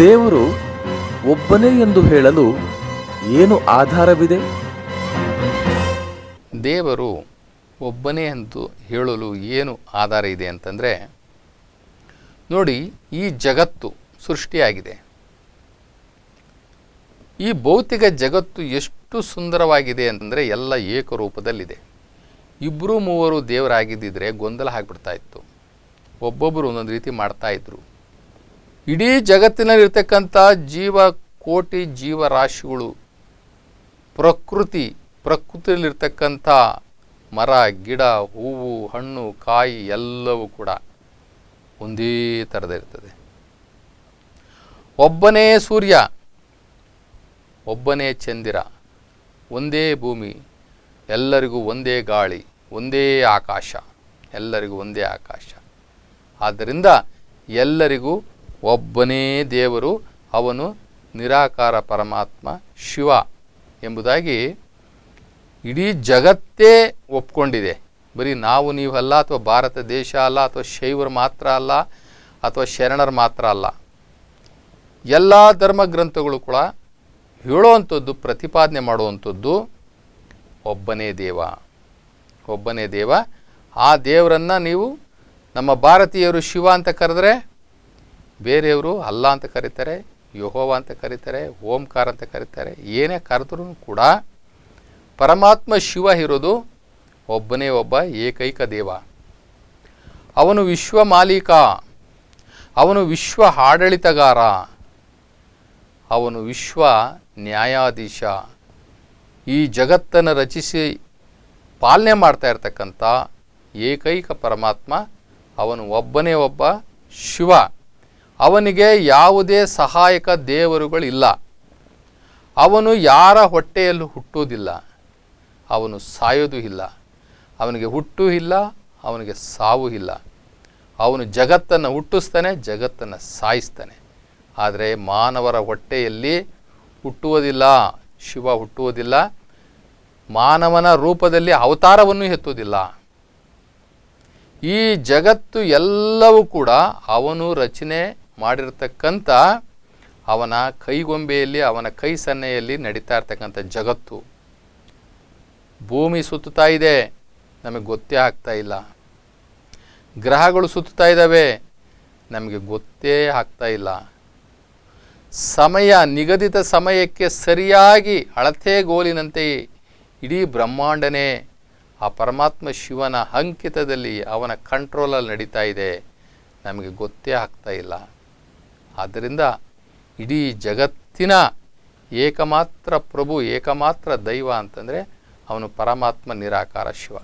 ದೇವರು ಒಬ್ಬನೇ ಎಂದು ಹೇಳಲು ಏನು ಆಧಾರವಿದೆ? ದೇವರು ಒಬ್ಬನೇ ಎಂದು ಹೇಳಲು ಏನು ಆಧಾರ ಇದೆ ಅಂತಂದರೆ, ನೋಡಿ, ಈ ಜಗತ್ತು ಸೃಷ್ಟಿಯಾಗಿದೆ. ಈ ಭೌತಿಕ ಜಗತ್ತು ಎಷ್ಟು ಸುಂದರವಾಗಿದೆ ಅಂತಂದರೆ ಎಲ್ಲ ಏಕರೂಪದಲ್ಲಿದೆ. ಇಬ್ಬರು ಮೂವರು ದೇವರಾಗಿದ್ದಿದ್ರೆ ಗೊಂದಲ ಆಗಿಬಿಡ್ತಾ ಇತ್ತು. ಒಬ್ಬೊಬ್ಬರು ಒಂದೊಂದು ರೀತಿ ಮಾಡ್ತಾಯಿದ್ರು. ಇಡೀ ಜಗತ್ತಿನಲ್ಲಿರ್ತಕ್ಕಂಥ ಜೀವಕೋಟಿ ಜೀವರಾಶಿಗಳು, ಪ್ರಕೃತಿಯಲ್ಲಿರ್ತಕ್ಕಂಥ ಮರ, ಗಿಡ, ಹೂವು, ಹಣ್ಣು, ಕಾಯಿ ಎಲ್ಲವೂ ಕೂಡ ಒಂದೇ ಥರದಿರ್ತದೆ. ಒಬ್ಬನೇ ಸೂರ್ಯ, ಒಬ್ಬನೇ ಚಂದಿರ, ಒಂದೇ ಭೂಮಿ, ಎಲ್ಲರಿಗೂ ಒಂದೇ ಗಾಳಿ, ಒಂದೇ ಆಕಾಶ, ಎಲ್ಲರಿಗೂ ಒಂದೇ ಆಕಾಶ. ಆದ್ದರಿಂದ ಎಲ್ಲರಿಗೂ ಒಬ್ಬನೇ ದೇವರು, ಅವನು ನಿರಾಕಾರ ಪರಮಾತ್ಮ ಶಿವ ಎಂಬುದಾಗಿ ಇಡೀ ಜಗತ್ತೇ ಒಪ್ಕೊಂಡಿದೆ. ಬರೀ ನಾವು ನೀವಲ್ಲ, ಅಥವಾ ಭಾರತ ದೇಶ ಅಲ್ಲ, ಅಥವಾ ಶೈವರು ಮಾತ್ರ ಅಲ್ಲ, ಅಥವಾ ಶರಣರು ಮಾತ್ರ ಅಲ್ಲ. ಎಲ್ಲ ಧರ್ಮ ಗ್ರಂಥಗಳು ಕೂಡ ಹೇಳುವಂಥದ್ದು, ಪ್ರತಿಪಾದನೆ ಮಾಡುವಂಥದ್ದು ಒಬ್ಬನೇ ದೇವ, ಒಬ್ಬನೇ ದೇವ. ಆ ದೇವರನ್ನು ನೀವು ನಮ್ಮ ಭಾರತೀಯರು ಶಿವ ಅಂತ ಕರೆದ್ರೆ, ಬೇರೆಯವರು ಅಲ್ಲ ಅಂತ ಕರೀತಾರೆ, ಯೆಹೋವ ಅಂತ ಕರೀತಾರೆ, ಓಂಕಾರ ಅಂತ ಕರೀತಾರೆ. ಏನೇ ಕರೆದ್ರೂ ಕೂಡ ಪರಮಾತ್ಮ ಶಿವ ಇರೋದು ಒಬ್ಬನೇ ಒಬ್ಬ ಏಕೈಕ ದೇವ. ಅವನು ವಿಶ್ವ ಮಾಲೀಕ, ಅವನು ವಿಶ್ವ ಆಡಳಿತಗಾರ, ಅವನು ವಿಶ್ವ ನ್ಯಾಯಾಧೀಶ. ಈ ಜಗತ್ತನ್ನು ರಚಿಸಿ ಪಾಲನೆ ಮಾಡ್ತಾ ಇರ್ತಕ್ಕಂಥ ಏಕೈಕ ಪರಮಾತ್ಮ ಅವನು ಒಬ್ಬನೇ ಒಬ್ಬ ಶಿವ. ಅವನಿಗೆ ಯಾವುದೇ ಸಹಾಯಕ ದೇವರುಗಳಿಲ್ಲ. ಅವನು ಯಾರ ಹೊಟ್ಟೆಯಲ್ಲೂ ಹುಟ್ಟುವುದಿಲ್ಲ, ಅವನು ಸಾಯೋದು ಇಲ್ಲ. ಅವನಿಗೆ ಹುಟ್ಟು ಇಲ್ಲ, ಅವನಿಗೆ ಸಾವು ಇಲ್ಲ. ಅವನು ಜಗತ್ತನ್ನು ಹುಟ್ಟಿಸ್ತಾನೆ, ಜಗತ್ತನ್ನು ಸಾಯಿಸ್ತಾನೆ. ಆದರೆ ಮಾನವರ ಹೊಟ್ಟೆಯಲ್ಲಿ ಹುಟ್ಟುವುದಿಲ್ಲ, ಶಿವ ಹುಟ್ಟುವುದಿಲ್ಲ. ಮಾನವನ ರೂಪದಲ್ಲಿ ಅವತಾರವನ್ನು ಎತ್ತುವುದಿಲ್ಲ. ಈ ಜಗತ್ತು ಎಲ್ಲವೂ ಕೂಡ ಅವನು ರಚನೆ ಮಾಡಿರ್ತಕ್ಕಂಥ ಅವನ ಕೈಗೊಂಬೆಯಲ್ಲಿ, ಅವನ ಕೈ ಸನ್ನೆಯಲ್ಲಿ ನಡೀತಾ ಇರ್ತಕ್ಕಂಥ ಜಗತ್ತು. ಭೂಮಿ ಸುತ್ತುತ್ತಾ ಇದೆ, ನಮಗೆ ಗೊತ್ತೇ ಆಗ್ತಾ ಇಲ್ಲ. ಗ್ರಹಗಳು ಸುತ್ತುತ್ತಾ ಇದ್ದಾವೆ, ನಮಗೆ ಗೊತ್ತೇ ಆಗ್ತಾ ಇಲ್ಲ. ಸಮಯ, ನಿಗದಿತ ಸಮಯಕ್ಕೆ ಸರಿಯಾಗಿ ಅಳತೆಗೋಲಿನಂತೆ ಇಡೀ ಬ್ರಹ್ಮಾಂಡನೇ ಆ ಪರಮಾತ್ಮ ಶಿವನ ಅಂಕಿತದಲ್ಲಿ, ಅವನ ಕಂಟ್ರೋಲಲ್ಲಿ ನಡೀತಾ ಇದೆ, ನಮಗೆ ಗೊತ್ತೇ ಆಗ್ತಾ ಇಲ್ಲ. ಆದ್ದರಿಂದ ಇಡೀ ಜಗತ್ತಿನ ಏಕಮಾತ್ರ ಪ್ರಭು, ಏಕಮಾತ್ರ ದೈವ ಅಂತಂದರೆ ಅವನು ಪರಮಾತ್ಮ ನಿರಾಕಾರ ಶಿವ.